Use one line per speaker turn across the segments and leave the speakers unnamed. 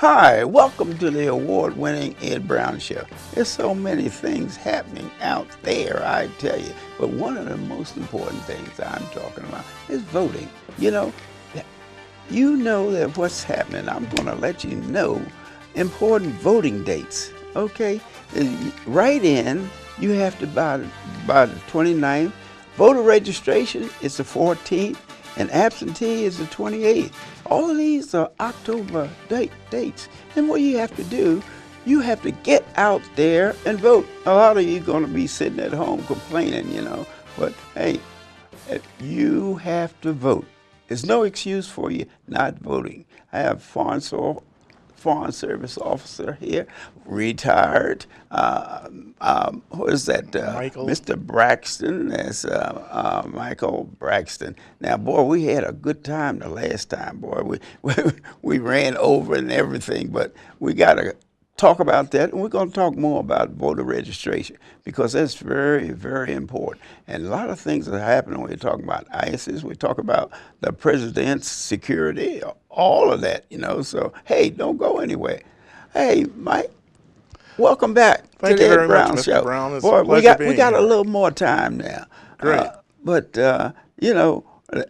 Hi, welcome to the award-winning Ed Brown Show. There's so many things happening out there, I tell you. But one of the most important things I'm talking about is voting. You know that what's happening. I'm going to let you know important voting dates. Okay, right in. You have to by the 29th. Voter registration is the 14th, and absentee is the 28th. All of these are October dates. And what you have to do, you have to get out there and vote. A lot of you are going to be sitting at home complaining. But hey, you have to vote. There's no excuse for you not voting. I have Foreign Service officer here, retired. Who is that?
Michael.
Mr. Braxton. That's Michael Braxton. Now, boy, we had a good time the last time, boy. We ran over and everything, but we got to talk about that, and we're going to talk more about voter registration because that's very, very important. And a lot of things are happening when we're talking about ISIS. We talk about the president's security, all of that. So, hey, don't go anywhere. Hey, Mike, welcome back to
Thank you
the Ed
very much,
Brown
Mr.
Show.
Brown. It's a
Boy, we
pleasure
got we
being
got a
here.
little more time now.
Great.
But you know,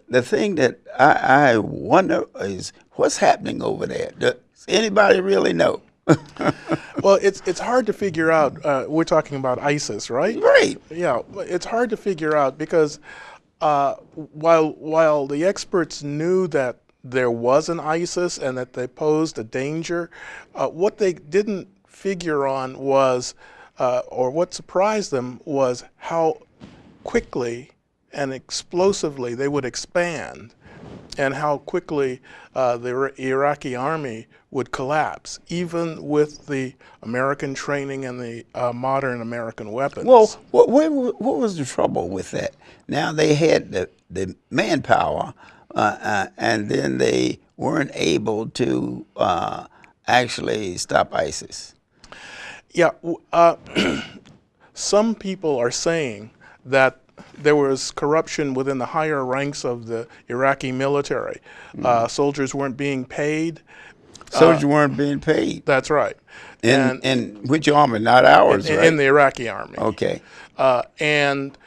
the thing that I wonder is what's happening over there. Does anybody really know?
Well, it's hard to figure out. We're talking about ISIS, right?
Right.
Yeah, it's hard to figure out because while the experts knew that there was an ISIS and that they posed a danger, what they didn't figure on was, or what surprised them was how quickly and explosively they would expand, and how quickly the Iraqi army would collapse, even with the American training and the modern American weapons.
Well, what was the trouble with that? Now they had the manpower, and then they weren't able to actually stop ISIS.
Yeah, some people are saying that there was corruption within the higher ranks of the Iraqi military. Soldiers weren't being paid.
Soldiers weren't being paid.
That's right.
In which army? Not ours, right?
In the Iraqi army.
Okay.
And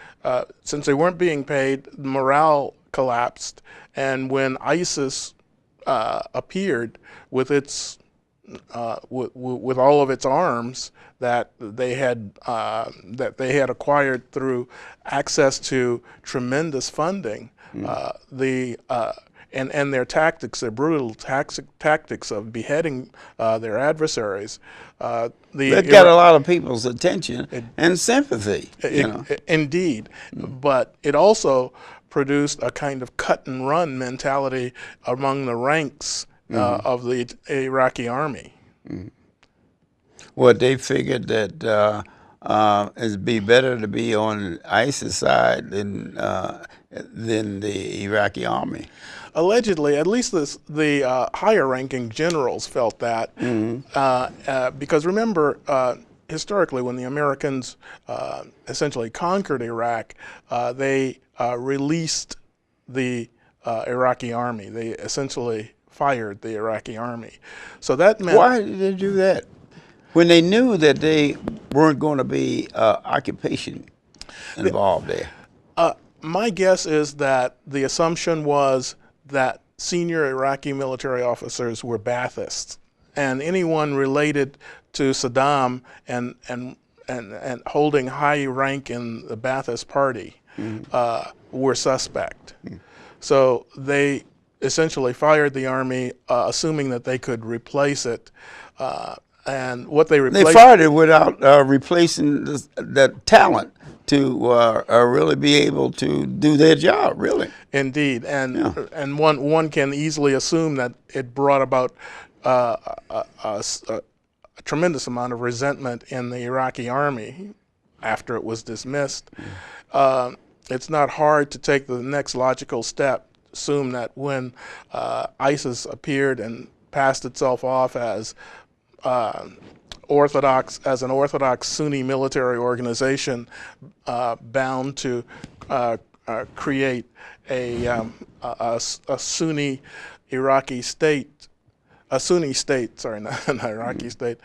since they weren't being paid, morale collapsed. And when ISIS appeared with its with all of its arms that they had acquired through access to tremendous funding, and their tactics, their brutal tactics of beheading their adversaries.
That got a lot of people's attention and sympathy.
Indeed, but it also produced a kind of cut and run mentality among the ranks of the Iraqi army.
Well, they figured that it'd be better to be on ISIS side than the Iraqi army.
Allegedly, at least the higher-ranking generals felt that, because remember, historically, when the Americans essentially conquered Iraq, they released the Iraqi army. They essentially fired the Iraqi army. So that meant...
Why did they do that? When they knew that they weren't going to be occupation involved there.
My guess is that the assumption was that senior Iraqi military officers were Baathists, and anyone related to Saddam and holding high rank in the Ba'athist party were suspect. So they essentially fired the army, assuming that they could replace it. And what they replaced...
They fired it without replacing the talent to really be able to do their job, really.
Indeed, and one can easily assume that it brought about a tremendous amount of resentment in the Iraqi army after it was dismissed. It's not hard to take the next logical step, assume that when ISIS appeared and passed itself off as an orthodox Sunni military organization bound to create a Sunni Iraqi state, a Sunni state, sorry, not an Iraqi state,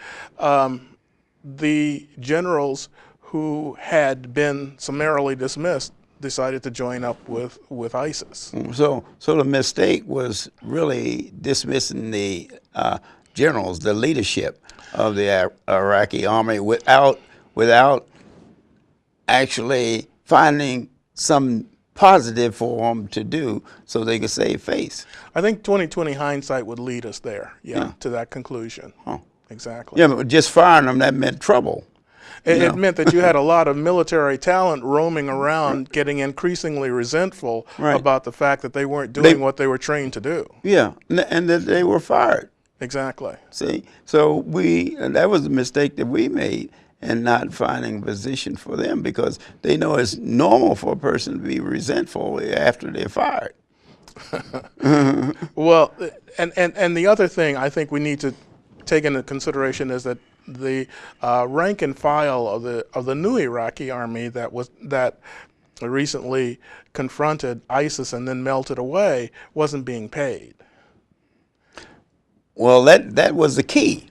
the generals who had been summarily dismissed decided to join up with ISIS.
So the mistake was really dismissing the generals, the leadership of the Iraqi army, without actually finding some positive for them to do so they could save face.
I think 2020 hindsight would lead us there,
Yeah.
to that conclusion.
Huh.
Exactly.
Yeah, but just firing them, that meant trouble.
It meant that you had a lot of military talent roaming around, getting increasingly resentful about the fact that they weren't doing what they were trained to do.
Yeah, and that they were fired.
Exactly.
See, so that was a mistake that we made in not finding a position for them, because they know it's normal for a person to be resentful after they're fired.
Well, and the other thing I think we need to take into consideration is that the rank and file of the new Iraqi army that recently confronted ISIS and then melted away wasn't being paid.
Well, that was the key.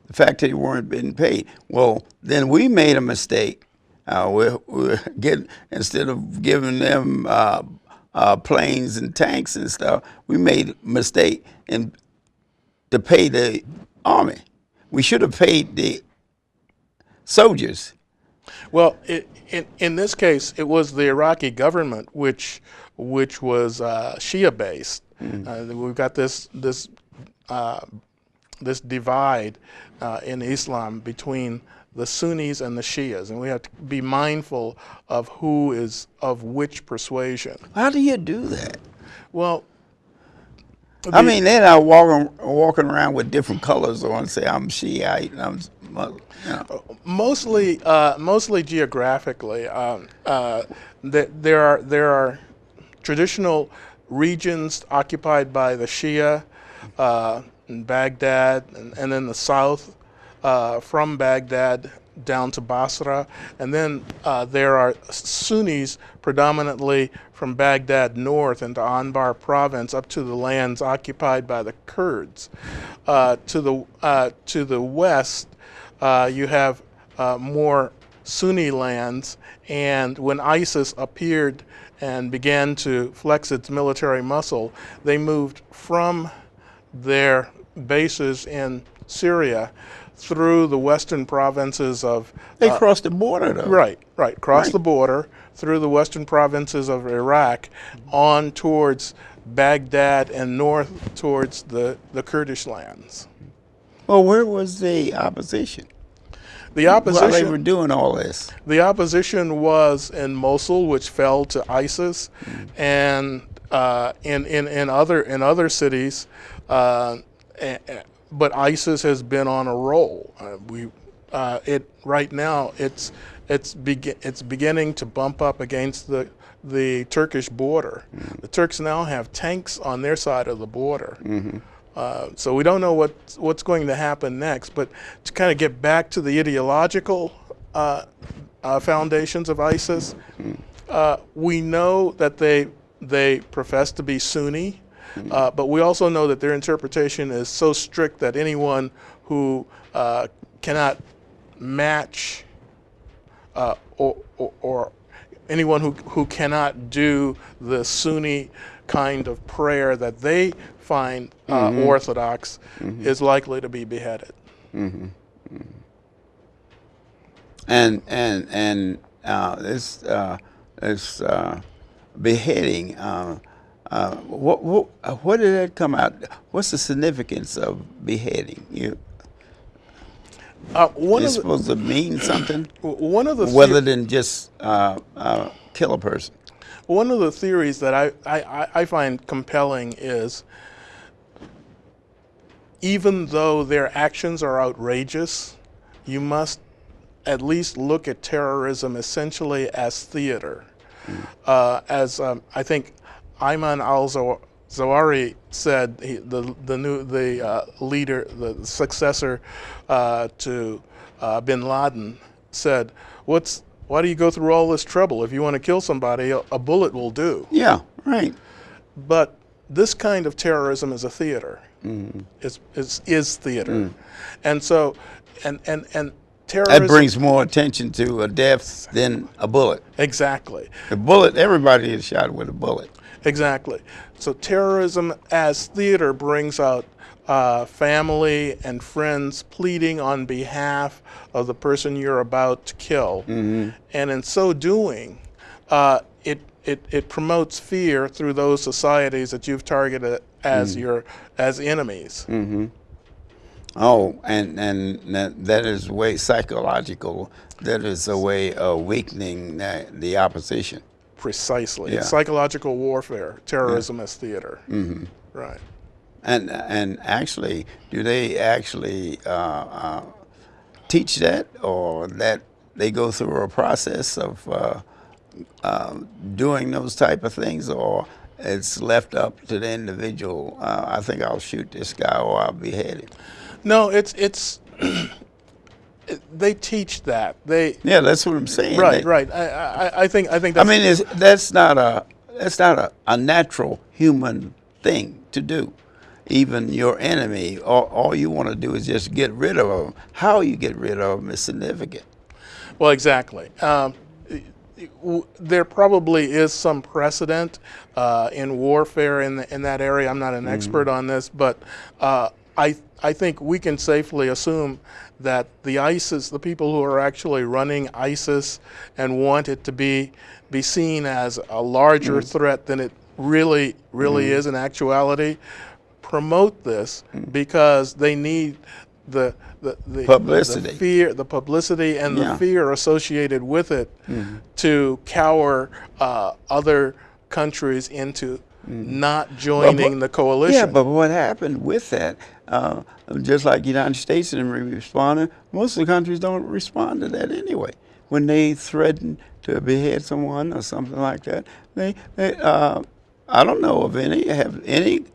The fact that they weren't being paid. Well, then we made a mistake. Instead of giving them planes and tanks and stuff, we made a mistake to pay the army. We should have paid the soldiers. Well,
in this case, it was the Iraqi government which was Shia based. We've got this divide in Islam between the Sunnis and the Shias, and we have to be mindful of who is of which persuasion.
How do you do that?
Well,
I mean, they're not walking around with different colors on, say I'm Shiite and I'm Muslim. You know.
Mostly geographically, there are traditional regions occupied by the Shia in Baghdad, and then the south from Baghdad down to Basra, and then there are Sunnis predominantly from Baghdad north into Anbar province up to the lands occupied by the Kurds. To the west, you have more Sunni lands, and when ISIS appeared and began to flex its military muscle, they moved from their bases in Syria through the western provinces of...
They crossed the border, though.
Right. Crossed the border through the western provinces of Iraq on towards Baghdad and north towards the Kurdish lands.
Well, where was the opposition?
The opposition...
While they were doing all this.
The opposition was in Mosul, which fell to ISIS, and in other cities, but ISIS has been on a roll. Right now it's beginning to bump up against the Turkish border. The Turks now have tanks on their side of the border. So we don't know what's going to happen next. But to kind of get back to the ideological foundations of ISIS, we know that they profess to be Sunni. But we also know that their interpretation is so strict that anyone who cannot match or anyone who cannot do the Sunni kind of prayer that they find orthodox is likely to be beheaded.
And this beheading. What did that come out? What's the significance of beheading? It's supposed to mean something. Rather than just kill a person.
One of the theories that I find compelling is, even though their actions are outrageous, you must at least look at terrorism essentially as theater. As I think Ayman al-Zawahiri said, the leader, the successor to bin Laden, said, why do you go through all this trouble? If you want to kill somebody, a bullet will do.
Yeah, right.
But this kind of terrorism is a theater. is theater, and so and terrorism.
That brings more attention to a death than a bullet.
Exactly.
The bullet, everybody is shot with a bullet.
Exactly. So terrorism as theater brings out family and friends pleading on behalf of the person you're about to kill, and in so doing, it promotes fear through those societies that you've targeted as as enemies.
Oh, and that is way psychological. That is a way of weakening the opposition.
Precisely.
Yeah.
It's psychological warfare, terrorism as theater. Right.
And actually, do they actually teach that, or that they go through a process of doing those type of things, or it's left up to the individual? I think I'll shoot this guy, or I'll behead him.
No, it's they teach that.
Yeah, that's what I'm saying.
Right, right. I think that's.
I mean, that's not a natural human thing to do. Even your enemy, all you want to do is just get rid of them. How you get rid of them is significant.
Well, exactly. There probably is some precedent in warfare in that area. I'm not an expert on this, but I think we can safely assume that the people who are actually running ISIS and want it to be seen as a larger threat than it really is in actuality, promote this because they need the
publicity,
the publicity and the fear associated with it to cower other countries into not joining the coalition.
Yeah, but what happened with that, just like the United States didn't respond, most of the countries don't respond to that anyway. When they threaten to behead someone or something like that, I don't know of any. Have any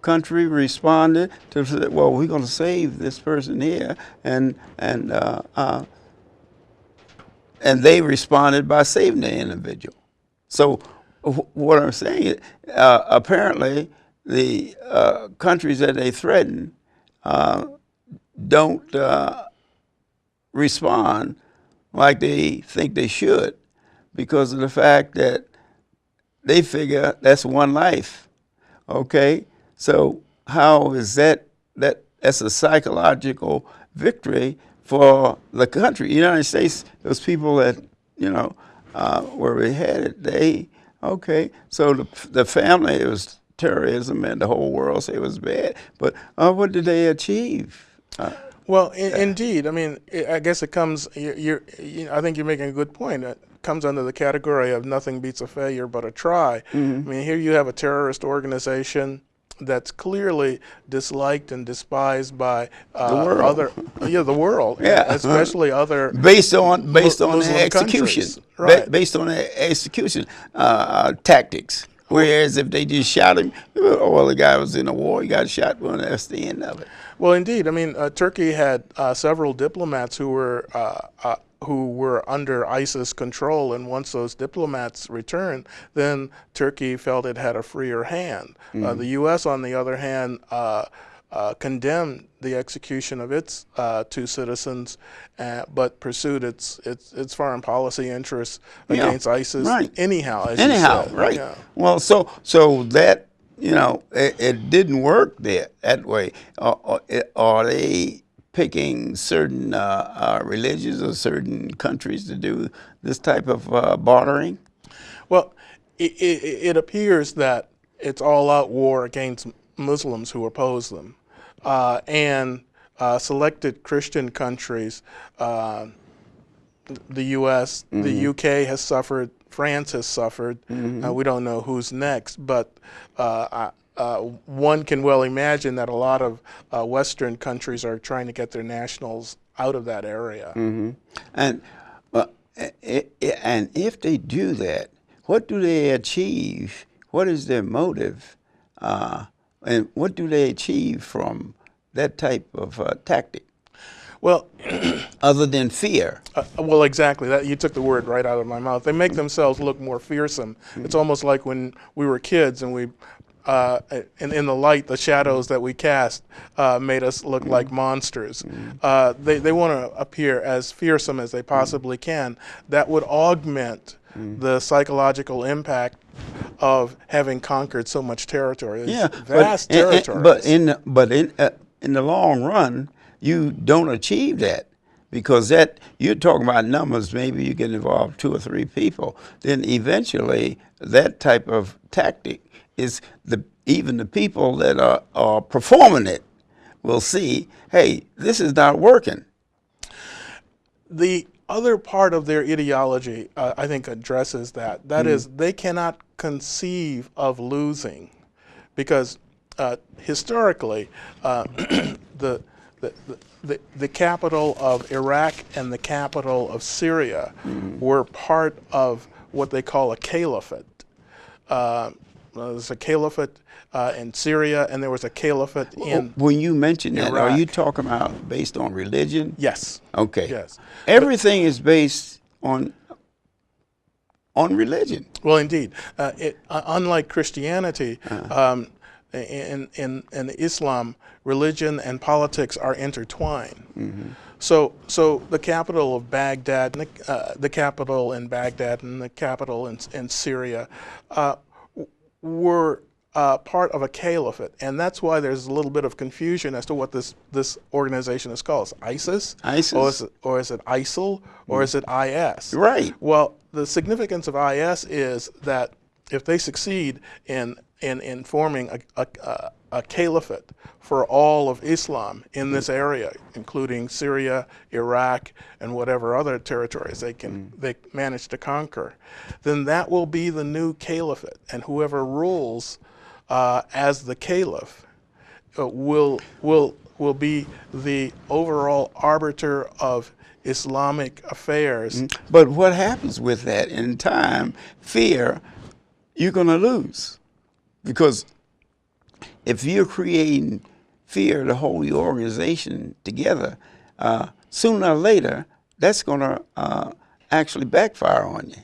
country responded to say, well, we're going to save this person here, and they responded by saving the individual. So what I'm saying is, apparently the countries that they threaten don't respond like they think they should, because of the fact that they figure that's one life. Okay, so how is that's a psychological victory for the country. The United States, those people that were beheaded, so the family, it was terrorism, and the whole world said it was bad. But what did they achieve?
Well, indeed. I mean, I guess it comes. I think you're making a good point. It comes under the category of nothing beats a failure but a try. I mean, here you have a terrorist organization that's clearly disliked and despised by
the world.
the world, especially other
based on the execution,
right?
Based on the execution tactics. Whereas if they just shot him, the guy was in a war, he got shot. Well, that's the end of it.
Well, indeed. I mean, Turkey had several diplomats who were under ISIS control, and once those diplomats returned, then Turkey felt it had a freer hand. The U.S., on the other hand, condemned the execution of its 2 citizens, but pursued its foreign policy interests against ISIS anyhow. As you said.
Right?
Yeah.
Well, so that it didn't work that way. Are they picking certain religions or certain countries to do this type of bartering?
Well, it appears that it's all-out war against Muslims who oppose them, and selected Christian countries. The U.S., the U.K. has suffered. France has suffered. We don't know who's next, but one can well imagine that a lot of Western countries are trying to get their nationals out of that area.
And if they do that, what do they achieve? What is their motive? And what do they achieve from that type of tactic?
Well,
other than fear.
Well, exactly. You took the word right out of my mouth. They make themselves look more fearsome. It's almost like when we were kids and we in the light, the shadows that we cast made us look like monsters. They want to appear as fearsome as they possibly can. That would augment the psychological impact of having conquered so much territory.
Yeah,
Vast territories.
But in the long run, you don't achieve that, because that you're talking about numbers. Maybe you get involved 2 or 3 people. Then eventually, that type of tactic is even the people that are performing it will see, hey, this is not working.
The other part of their ideology, I think, addresses that. That is, they cannot conceive of losing, because historically, the capital of Iraq and the capital of Syria were part of what they call a caliphate. There's a caliphate in Syria, and there was a caliphate in
When you mention that,
Iraq.
are you talking about based on religion?
Yes.
Okay.
Yes.
Everything is based on religion.
Well, indeed. Unlike Christianity, in Islam, religion and politics are intertwined. So the capital of Baghdad, the capital in Baghdad, and the capital in Syria were part of a caliphate, and that's why there's a little bit of confusion as to what this organization is called. Is it ISIS?
ISIS.
Or is it ISIL? Or is it IS?
Right.
Well, the significance of IS is that if they succeed in forming a caliphate for all of Islam in this area, including Syria, Iraq, and whatever other territories they manage to conquer, then that will be the new caliphate, and whoever rules as the caliph will be the overall arbiter of Islamic affairs.
But what happens with that in time, fear, you're going to lose. Because if you're creating fear to hold your organization together, sooner or later, that's going to actually backfire on you.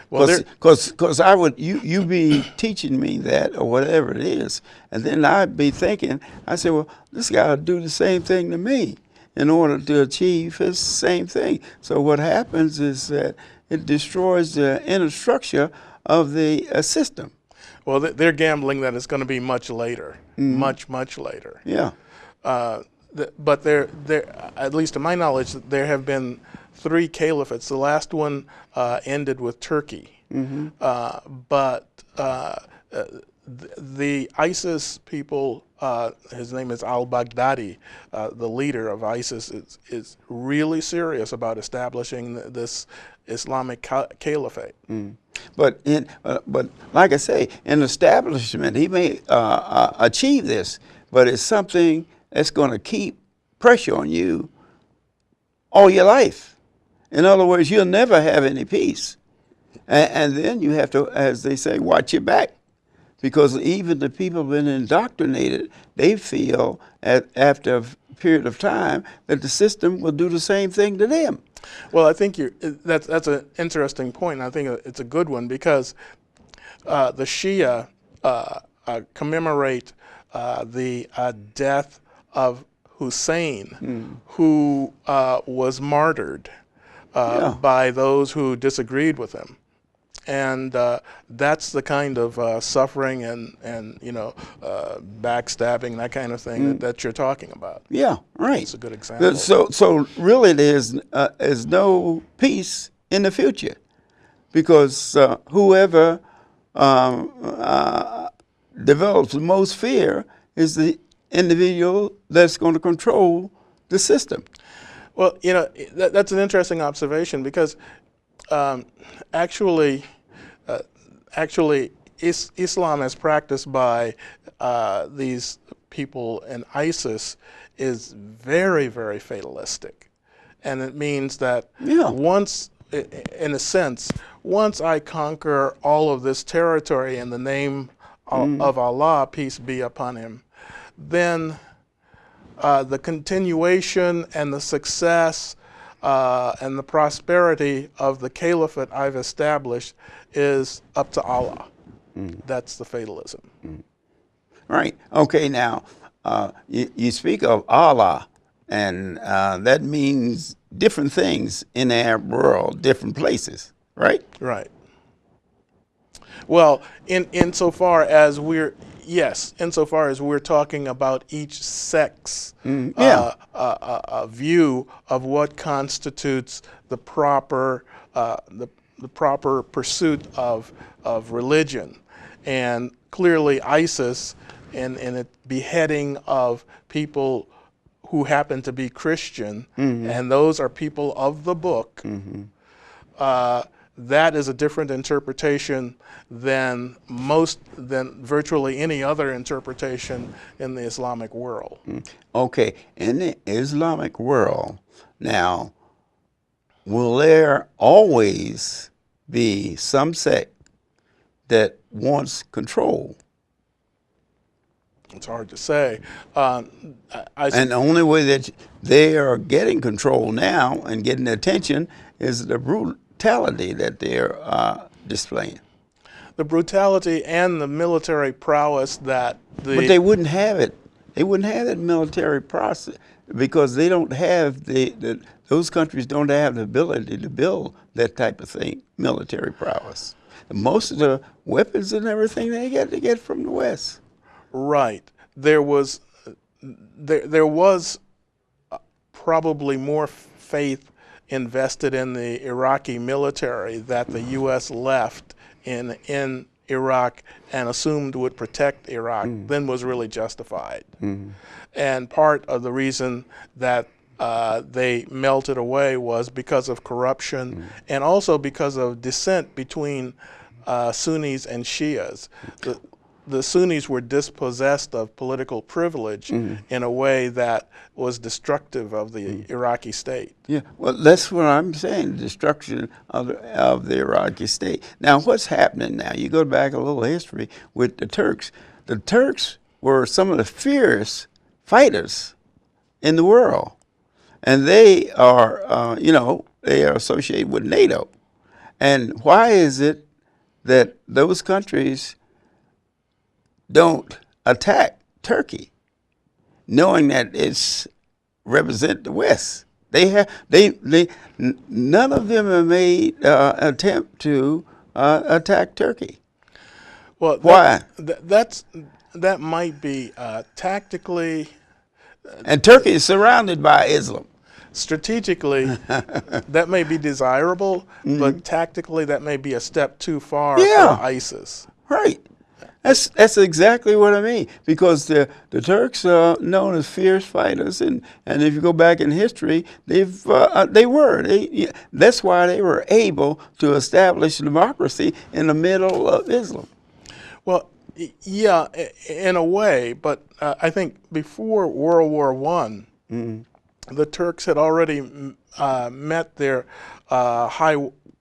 Well,
Because I would you be teaching me that or whatever it is, and then I'd be thinking, I said, well, this guy will do the same thing to me in order to achieve his same thing. So what happens is that it destroys the inner structure of the system.
Well, they're gambling that it's going to be much later, much later.
Yeah.
But there, at least to my knowledge, there have been 3 caliphates. The last one ended with Turkey. But the ISIS people, his name is al-Baghdadi, the leader of ISIS, is really serious about establishing this Islamic caliphate.
But like I say, in establishment, he may achieve this, but it's something that's going to keep pressure on you all your life. In other words, you'll never have any peace. And then you have to, as they say, watch your back. Because even the people who have been indoctrinated, they feel after a period of time that the system will do the same thing to them.
Well, I think that's an interesting point. I think it's a good one, because the Shia commemorate the death of Hussein, who was martyred by those who disagreed with him. And that's the kind of suffering and backstabbing, that kind of thing that you're talking about.
Yeah, right.
It's a good example.
So really, there's no peace in the future, because whoever develops the most fear is the individual that's going to control the system.
Well, that's an interesting observation, because actually, Islam as practiced by these people in ISIS is very, very fatalistic. And it means that once, in a sense, once I conquer all of this territory in the name of Allah, peace be upon him, then the continuation and the success and the prosperity of the caliphate I've established is up to Allah. That's the fatalism.
Right. Okay. Now, you speak of Allah, and that means different things in the Arab world, different places, right?
Right. Well, insofar as we're yes, insofar as we're talking about each sect's
Yeah.
view of what constitutes the proper the proper pursuit of religion, and clearly ISIS in its beheading of people who happen to be Christian, and those are people of the book. That is a different interpretation than virtually any other interpretation in the Islamic world.
Okay. In the Islamic world, now, will there always be some sect that wants control?
It's hard to say.
And the only way that they are getting control now and getting attention is the brutality that they're displaying.
The brutality and the military prowess that
But they wouldn't have it. They wouldn't have that military process because they don't have those countries don't have the ability to build that type of thing, military prowess. Most of the weapons and everything they get from the West.
Right. There was probably more faith invested in the Iraqi military that the U.S. left in Iraq and assumed would protect Iraq than was really justified. And part of the reason that they melted away was because of corruption and also because of dissent between Sunnis and Shias. The Sunnis were dispossessed of political privilege in a way that was destructive of the Iraqi state.
Yeah, well, that's what I'm saying, destruction of the Iraqi state. Now, what's happening now? You go back a little history with the Turks. The Turks were some of the fiercest fighters in the world. And they are, they are associated with NATO. And why is it that those countries don't attack Turkey, knowing that it's represent the West? None of them have made attempt to attack Turkey.
Well,
why?
That might be tactically.
And Turkey is surrounded by Islam.
Strategically, that may be desirable, but tactically, that may be a step too far for ISIS.
Right. That's exactly what I mean. Because the Turks are known as fierce fighters, and if you go back in history, that's why they were able to establish democracy in the middle of Islam.
Well, yeah, in a way, but I think before World War I, the Turks had already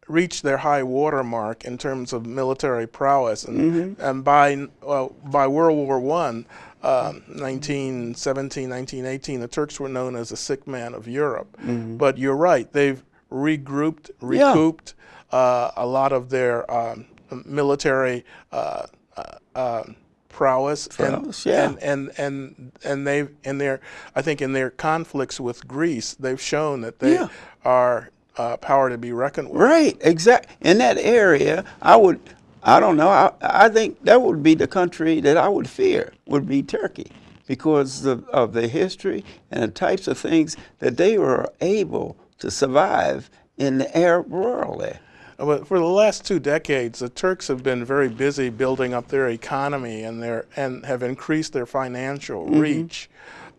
reached their high water mark in terms of military prowess, and by World War I, 1917, 1918, the Turks were known as the sick man of Europe. But you're right; they've recouped a lot of their military prowess, and they've I think in their conflicts with Greece, they've shown that they are power to be reckoned with.
Right, exactly. In that area, I don't know, I think that would be the country that I would fear, would be Turkey, because of the history and the types of things that they were able to survive in the Arab world there.
But for the last 2 decades, the Turks have been very busy building up their economy and have increased their financial reach.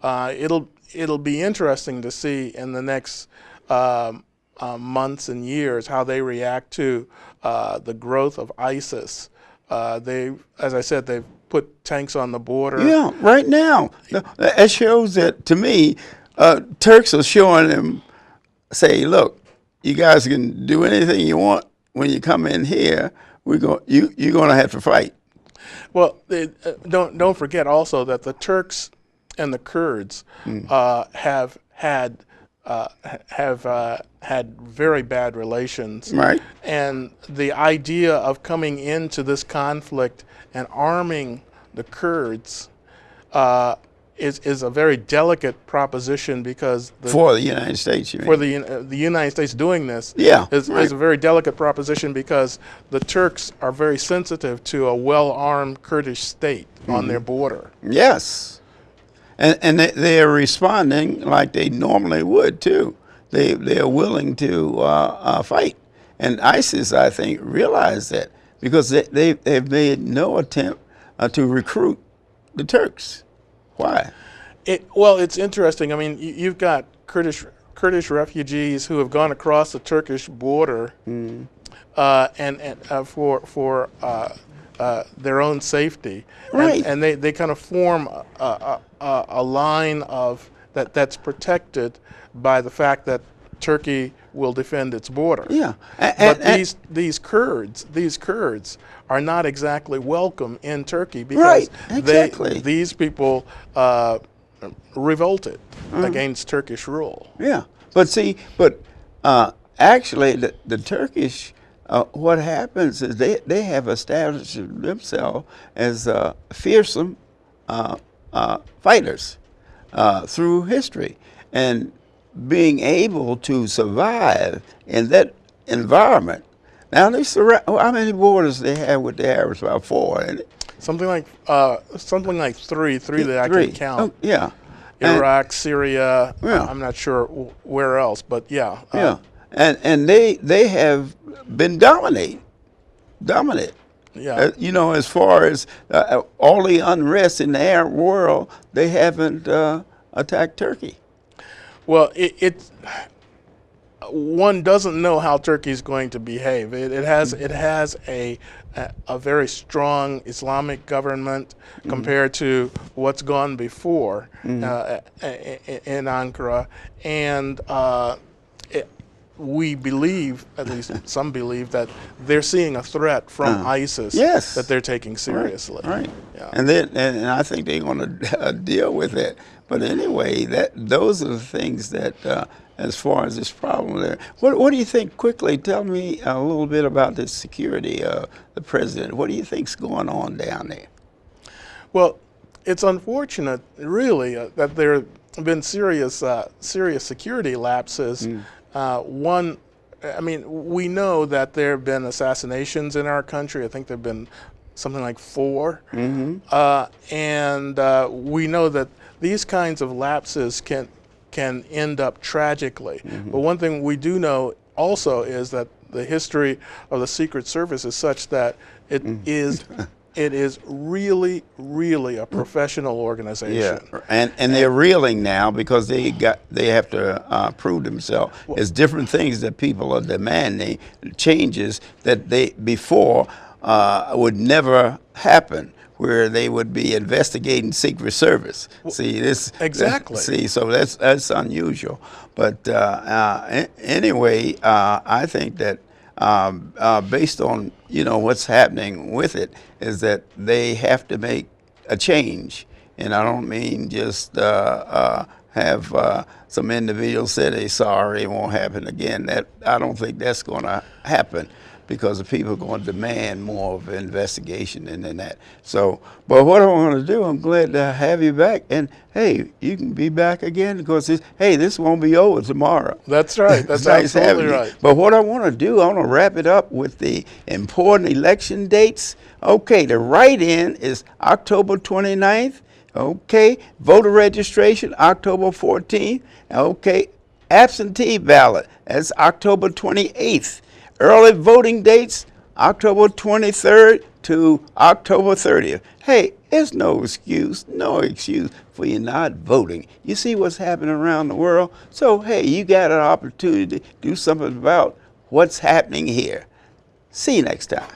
It'll be interesting to see in the next months and years how they react to the growth of ISIS. As I said, they've put tanks on the border.
Yeah, right now. That shows that, to me, Turks are showing them, say, look, you guys can do anything you want. When you come in here, you're going to have to fight.
Well, don't forget also that the Turks and the Kurds have had very bad relations.
Right.
And the idea of coming into this conflict and arming the Kurds is a very delicate proposition, because
for the United States, you mean?
For the United States doing this,
yeah,
is a very delicate proposition, because the Turks are very sensitive to a well-armed Kurdish state on their border.
Yes, and they are responding like they normally would too. They are willing to fight, and ISIS, I think, realize that, because they've made no attempt to recruit the Turks. Why?
Well, it's interesting. I mean, you've got Kurdish refugees who have gone across the Turkish border, and for their own safety,
right?
And they kind of form a line of that's protected by the fact that Turkey will defend its border.
Yeah,
but these Kurds are not exactly welcome in Turkey, because
right, exactly.
these people revolted against Turkish rule.
Yeah, but actually the Turkish, what happens is they have established themselves as fearsome fighters through history, and being able to survive in that environment. Now how many borders they have with the Arabs? About 4, isn't it?
Something like three that I can count.
Oh, yeah.
Iraq, Syria.
Yeah.
I'm not sure where else, but yeah.
Yeah, and they have been dominant.
Yeah.
You know, as far as all the unrest in the Arab world, they haven't attacked Turkey.
Well, one doesn't know how Turkey is going to behave. It has a very strong Islamic government compared to what's gone before in Ankara, and we believe, at least some believe, that they're seeing a threat from ISIS that they're taking seriously.
Right.
Yeah.
And I think they're going to deal with it. But anyway, those are the things that, as far as this problem there. What do you think? Quickly, tell me a little bit about the security of the president. What do you think's going on down there?
Well, it's unfortunate, really, that there have been serious security lapses. One, I mean, we know that there have been assassinations in our country. I think there have been something like 4. And we know that these kinds of lapses can end up tragically. But one thing we do know also is that the history of the Secret Service is such that it is really, really a professional organization.
Yeah, and they're reeling now because they have to prove themselves. There's different things that people are demanding, changes that they before would never happen, where they would be investigating Secret Service. See this
exactly.
So that's unusual. But anyway, I think that based on what's happening with it, is that they have to make a change, and I don't mean just have some individuals say they're sorry, it won't happen again. I don't think that's going to happen, because the people are going to demand more of an investigation than that. So, but what I want to do, I'm glad to have you back. And hey, you can be back again, because this won't be over tomorrow.
That's right. That's
nice
absolutely right.
But what I want to do, I want to wrap it up with the important election dates. Okay, the write-in is October 29th. Okay, voter registration October 14th. Okay, absentee ballot, that's October 28th. Early voting dates, October 23rd to October 30th. Hey, there's no excuse for you not voting. You see what's happening around the world? So, hey, you got an opportunity to do something about what's happening here. See you next time.